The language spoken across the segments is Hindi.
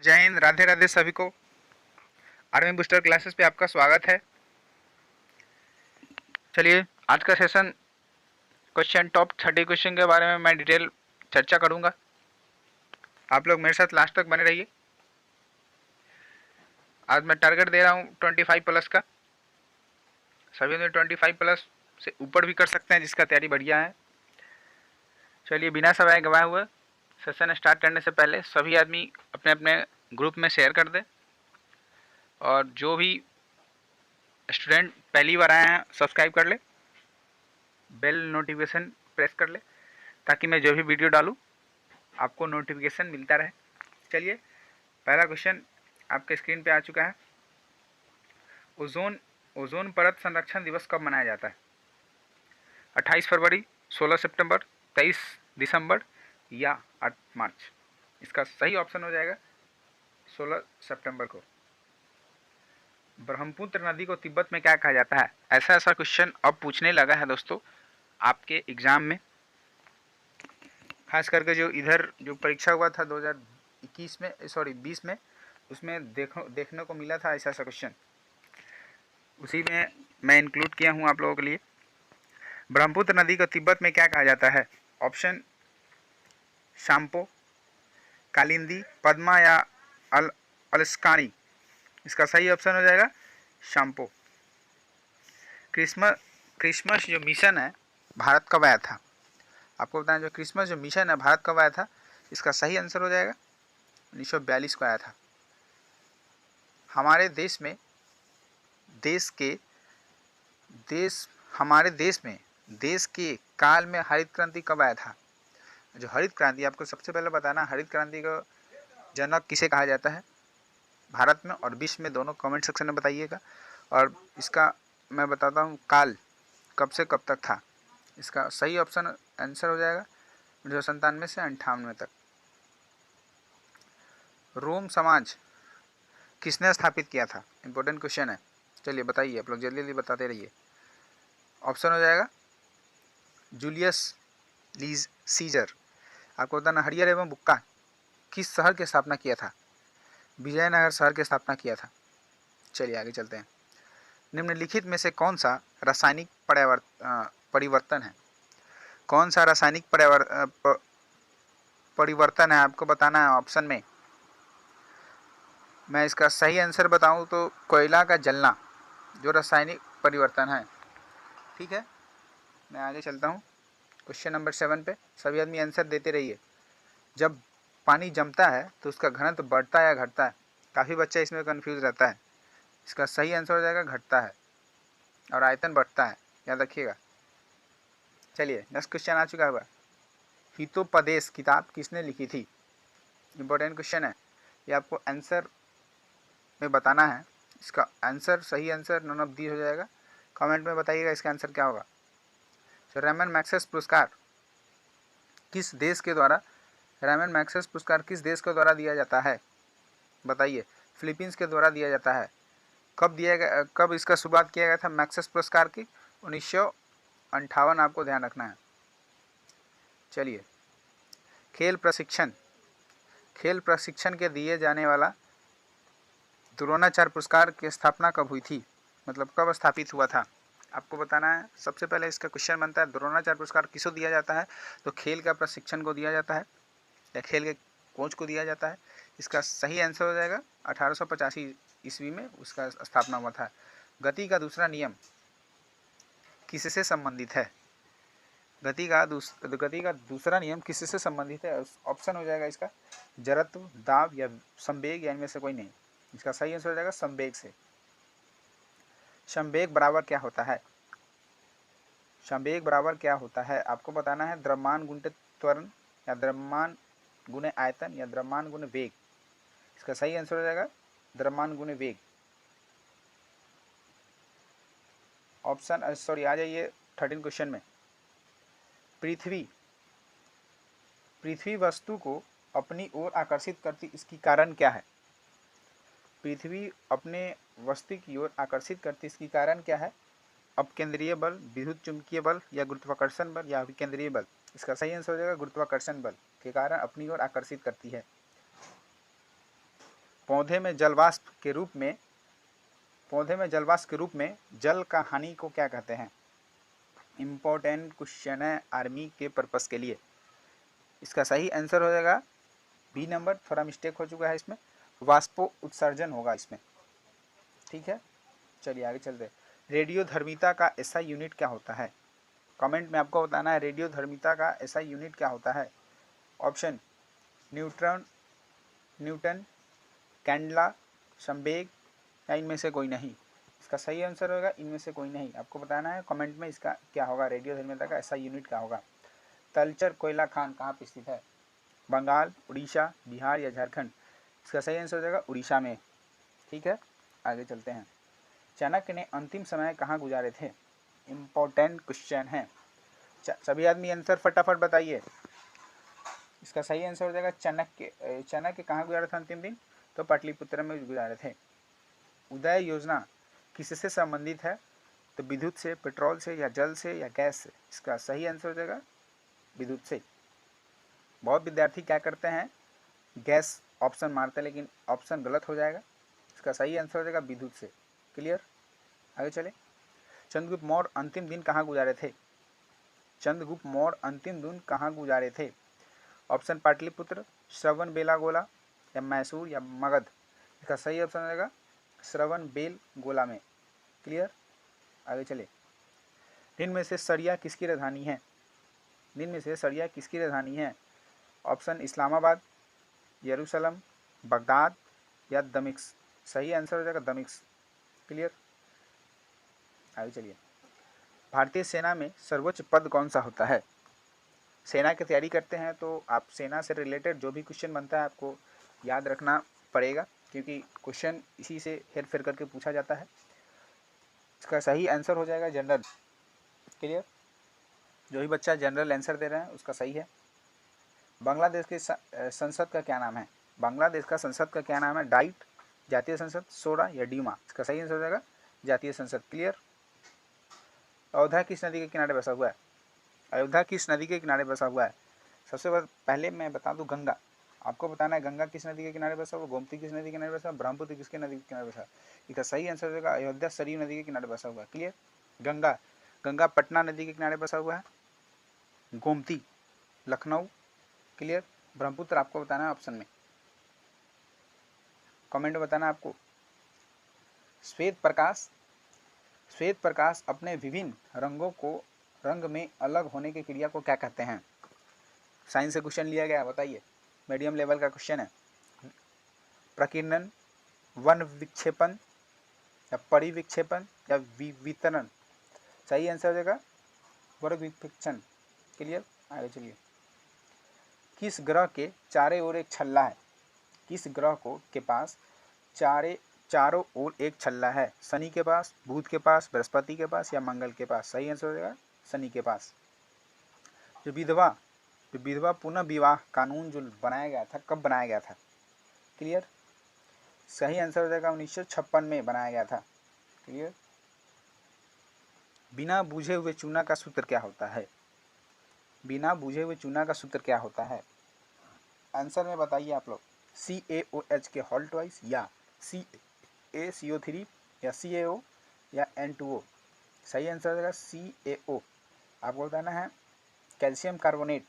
जय हिंद, राधे राधे सभी को। आर्मी बूस्टर क्लासेस पे आपका स्वागत है। चलिए, आज का सेशन क्वेश्चन टॉप 30 क्वेश्चन के बारे में मैं डिटेल चर्चा करूंगा। आप लोग मेरे साथ लास्ट तक बने रहिए। आज मैं टारगेट दे रहा हूं 25 प्लस का। सभी ने 25 प्लस से ऊपर भी कर सकते हैं जिसका तैयारी बढ़िया है। चलिए, बिना समय गवाए हुए सेशन स्टार्ट करने से पहले सभी आदमी अपने अपने ग्रुप में शेयर कर दें, और जो भी स्टूडेंट पहली बार आए हैं सब्सक्राइब कर ले, बेल नोटिफिकेशन प्रेस कर ले, ताकि मैं जो भी वीडियो डालूं आपको नोटिफिकेशन मिलता रहे। चलिए, पहला क्वेश्चन आपके स्क्रीन पे आ चुका है। ओजोन परत संरक्षण दिवस कब मनाया जाता है? 28 फरवरी, 16 सितंबर, 23 दिसंबर या 8 मार्च? इसका सही ऑप्शन हो जाएगा 16 सितंबर को। ब्रह्मपुत्र नदी को तिब्बत में क्या कहा जाता है? ऐसा क्वेश्चन अब पूछने लगा है दोस्तों आपके एग्जाम में, खास करके जो परीक्षा हुआ था 20 में, उसमें देखने को मिला था ऐसा क्वेश्चन। उसी में मैं इंक्लूड किया हूँ आप लोगों के लिए। ब्रह्मपुत्र नदी को तिब्बत में क्या कहा जाता है? ऑप्शन शाम्पो, कालिंदी, पद्मा या अलस्कानी? इसका सही ऑप्शन हो जाएगा शाम्पो। क्रिसमस जो मिशन है भारत कब आया था? आपको बताएं, जो क्रिसमस जो मिशन है भारत कब आया था? इसका सही आंसर हो जाएगा 1942 को आया था। हमारे देश में देश के काल में हरित क्रांति कब आया था? जो हरित क्रांति, आपको सबसे पहले बताना हरित क्रांति का जनक किसे कहा जाता है भारत में और विश्व में, दोनों कमेंट सेक्शन में बताइएगा। और इसका मैं बताता हूँ काल कब से कब तक था। इसका सही ऑप्शन आंसर हो जाएगा 1997 से 98 तक। रोम समाज किसने स्थापित किया था? इंपॉर्टेंट क्वेश्चन है। चलिए बताइए, आप लोग जल्दी जल्दी बताते रहिए। ऑप्शन हो जाएगा जूलियस सीजर। आपको बताना हरियर एवं बुक्का किस शहर की स्थापना किया था? विजयनगर शहर की स्थापना किया था। चलिए आगे चलते हैं। निम्नलिखित में से कौन सा रासायनिक परिवर्तन है? कौन सा रासायनिक परिवर्तन है आपको बताना है ऑप्शन में। मैं इसका सही आंसर बताऊं तो कोयला का जलना जो रासायनिक परिवर्तन है। ठीक है, मैं आगे चलता हूं क्वेश्चन नंबर 7 पे। सभी आदमी आंसर देते रहिए। जब पानी जमता है तो उसका घनत्व बढ़ता है या घटता है? काफ़ी बच्चा इसमें कंफ्यूज रहता है। इसका सही आंसर हो जाएगा घटता है, और आयतन बढ़ता है, याद रखिएगा। चलिए, नेक्स्ट क्वेश्चन आ चुका होगा। हितोपदेश किताब किसने लिखी थी? इंपॉर्टेंट क्वेश्चन है, ये आपको आंसर में बताना है। इसका आंसर सही आंसर नॉन ऑफ दी हो जाएगा। कमेंट में बताइएगा इसका आंसर क्या होगा। तो रैमन मैग्सेस पुरस्कार किस देश के द्वारा दिया जाता है? बताइए। फिलीपींस के द्वारा दिया जाता है। कब इसका शुरुआत किया गया था मैग्सेस पुरस्कार की? 1958, आपको ध्यान रखना है। चलिए, खेल प्रशिक्षण के दिए जाने वाला द्रोणाचार्य पुरस्कार की स्थापना कब हुई थी? मतलब कब स्थापित हुआ था, आपको बताना है। सबसे पहले इसका क्वेश्चन बनता है द्रोणाचार्य पुरस्कार किसको दिया जाता है? तो खेल का प्रशिक्षण को दिया जाता है या खेल के कोच को दिया जाता है। इसका सही आंसर हो जाएगा 1885 ईस्वी में उसका स्थापना हुआ था। गति का दूसरा नियम किससे संबंधित है? गति का दूसरा नियम किससे संबंधित है? ऑप्शन हो जाएगा इसका जड़त्व, दाब या संवेग, या इनमें से कोई नहीं। इसका सही आंसर हो जाएगा संवेग से। संवेग बराबर क्या होता है? संवेग बराबर क्या होता है आपको बताना है। द्रव्यमान गुणित त्वरण, या द्रव्यमान गुणे आयतन, या द्रव्यमान गुणे वेग? इसका सही आंसर हो जाएगा द्रव्यमान गुणे वेग। ऑप्शन आ जाइए 13 क्वेश्चन में। पृथ्वी वस्तु को अपनी ओर आकर्षित करती, इसकी कारण क्या है? पृथ्वी अपने वस्तु की ओर आकर्षित करती, इसकी कारण क्या है? अपकेंद्रीय बल, विद्युत चुंबकीय बल, या गुरुत्वाकर्षण बल, या अभिकेंद्रीय बल? इसका सही आंसर हो जाएगा गुरुत्वाकर्षण बल के कारण अपनी ओर आकर्षित करती है। पौधे में जलवाष्प के रूप में जल का हानि को क्या कहते हैं? इम्पोर्टेंट क्वेश्चन है आर्मी के पर्पस के लिए। इसका सही आंसर हो जाएगा बी नंबर, थोड़ा मिस्टेक हो चुका है इसमें, वाष्पो उत्सर्जन होगा इसमें। ठीक है, चलिए आगे चलते हैं। रेडियोधर्मिता का ऐसा यूनिट क्या होता है? कमेंट में आपको बताना है रेडियोधर्मिता का ऐसा यूनिट क्या होता है। ऑप्शन न्यूटन, कैंडला, संवेग या इनमें से कोई नहीं। इसका सही आंसर होगा इनमें से कोई नहीं। आपको बताना है कमेंट में इसका क्या होगा, रेडियोधर्मिता का ऐसा यूनिट क्या होगा। तलचर कोयला खान कहाँ पर स्थित है? बंगाल, उड़ीसा, बिहार या झारखंड? इसका सही आंसर हो जाएगा उड़ीसा में। ठीक है, आगे चलते हैं। चाणक्य ने अंतिम समय कहाँ गुजारे थे? इम्पोर्टेंट क्वेश्चन है। सभी आदमी आंसर फटाफट बताइए। इसका सही आंसर हो जाएगा चाणक्य कहाँ गुजारे थे अंतिम दिन? तो पाटलिपुत्र में गुजारे थे। उदय योजना किससे संबंधित है? तो विद्युत से, पेट्रोल से या जल से या गैस से? इसका सही आंसर हो जाएगा विद्युत से। बहुत विद्यार्थी क्या करते हैं, गैस ऑप्शन मारते हैं, लेकिन ऑप्शन गलत हो जाएगा। इसका सही आंसर हो जाएगा विद्युत से। क्लियर, आगे चले। चंद्रगुप्त मौर्य अंतिम दिन कहाँ गुजारे थे? चंद्रगुप्त मौर्य अंतिम दिन कहाँ गुजारे थे? ऑप्शन पाटलिपुत्र, श्रवण बेलागोला या मैसूर या मगध? इसका सही ऑप्शन हो जाएगा श्रवण बेलगोला में। क्लियर, आगे चले। निम्न में से सरिया किसकी राजधानी है? निम्न में से सरिया किसकी राजधानी है? ऑप्शन इस्लामाबाद, यरूशलेम, बगदाद या दमिश्क? सही आंसर हो जाएगा दमिश्क। क्लियर, आगे चलिए। भारतीय सेना में सर्वोच्च पद कौन सा होता है? सेना की तैयारी करते हैं तो आप सेना से रिलेटेड जो भी क्वेश्चन बनता है आपको याद रखना पड़ेगा, क्योंकि क्वेश्चन इसी से हेर फेर करके पूछा जाता है। इसका सही आंसर हो जाएगा जनरल। क्लियर, जो भी बच्चा जनरल आंसर दे रहे हैं उसका सही है। बांग्लादेश के संसद का क्या नाम है? बांग्लादेश का संसद का क्या नाम है? डाइट, जातीय संसद, सोडा या डीमा? इसका सही आंसर हो जाएगा जातीय संसद। क्लियर। अयोध्या किस नदी के किनारे बसा हुआ है? अयोध्या किस नदी के किनारे बसा हुआ है? सबसे पहले मैं बता दूं गंगा। आपको बताना है गंगा किस नदी के किनारे बसा हुआ, गोमती किस नदी के किनारे बसा, ब्रह्मपुत्र किसके नदी के किनारे बसा? इसका सही आंसर हो जाएगा अयोध्या सरयू नदी के किनारे बसा हुआ है। क्लियर। गंगा पटना नदी के किनारे बसा हुआ है। गोमती लखनऊ। क्लियर। ब्रह्मपुत्र आपको बताना है ऑप्शन में, कमेंट में बताना आपको। श्वेत प्रकाश अपने विभिन्न रंगों को रंग में अलग होने की क्रिया को क्या कहते हैं? साइंस से क्वेश्चन लिया गया, बताइए, मीडियम लेवल का क्वेश्चन है। प्रकीर्णन, वन विक्षेपण या परिविक्षेपण या वितरण? सही आंसर हो जाएगा वर्ग विक्षेपण। क्लियर, आगे चलिए। किस ग्रह के चारों ओर एक छल्ला है? किस ग्रह को के पास चारों ओर एक छल्ला है? शनि के पास, बुध के पास, बृहस्पति के पास या मंगल के पास? सही आंसर हो जाएगा शनि के पास। जो विधवा पुनः विवाह कानून जो बनाया गया था, कब बनाया गया था? क्लियर। सही आंसर हो जाएगा 1956 में बनाया गया था। क्लियर। बिना बूझे हुए चूना का सूत्र क्या होता है? बिना बूझे हुए चूना का सूत्र क्या होता है? आंसर में बताइए आप लोग। CaOH के होल ट्वाइस या CaCO3 या CaO या N2O? सही आंसर हो जाएगा CaO। आपको बताना है कैल्शियम कार्बोनेट।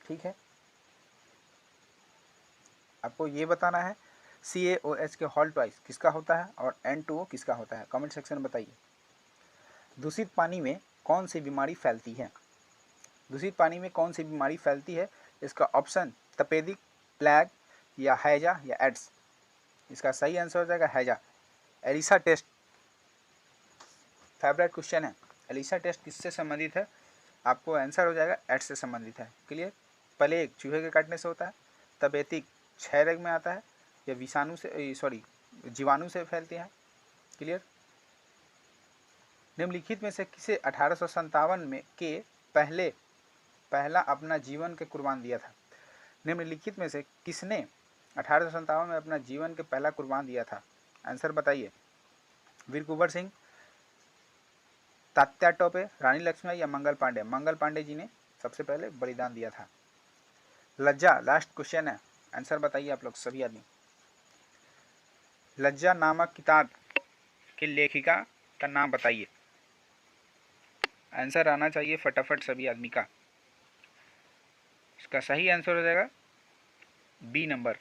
ठीक है, आपको ये बताना है CaOH के होल ट्वाइस किसका होता है और N2O किसका होता है? कमेंट सेक्शन में बताइए। दूषित पानी में कौन सी बीमारी फैलती है? दूषित पानी में कौन सी बीमारी फैलती है? इसका ऑप्शन तपेदिक, प्लेग या हैजा या एड्स? इसका सही आंसर हो जाएगा हैजा। एलिसा टेस्ट फेवरेट क्वेश्चन है। एलिसा टेस्ट किससे संबंधित है? आपको आंसर हो जाएगा एड्स से संबंधित है। क्लियर। प्लेग चूहे के काटने से होता है। तपेदिक क्षयरोग में आता है या जीवाणु से फैलती है। क्लियर। निम्नलिखित में से किसे 1857 में के पहला अपना जीवन के कुर्बान दिया था? निम्नलिखित में से किसने 1857 में अपना जीवन के पहला कुर्बान दिया था? आंसर बताइए। वीर कुंवर सिंह, तात्या टोपे, रानी लक्ष्मीबाई या मंगल पांडे? मंगल पांडे जी ने सबसे पहले बलिदान दिया था। लज्जा लास्ट क्वेश्चन है, आंसर बताइए आप लोग सभी आदमी। लज्जा नामक किताब की लेखिका का नाम बताइए। आंसर आना चाहिए फटाफट सभी आदमी का। इसका सही आंसर हो जाएगा बी नंबर,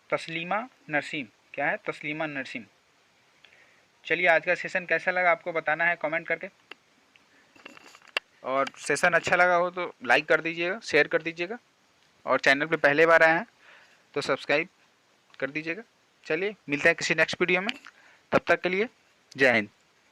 तस्लीमा नरसिम। क्या है? तस्लीमा नरसिम। चलिए, आज का सेशन कैसा लगा आपको बताना है कमेंट करके, और सेशन अच्छा लगा हो तो लाइक कर दीजिएगा, शेयर कर दीजिएगा, और चैनल पे पहले बार आए हैं तो सब्सक्राइब कर दीजिएगा। चलिए, मिलते हैं किसी नेक्स्ट वीडियो में, तब तक के लिए जय हिंद।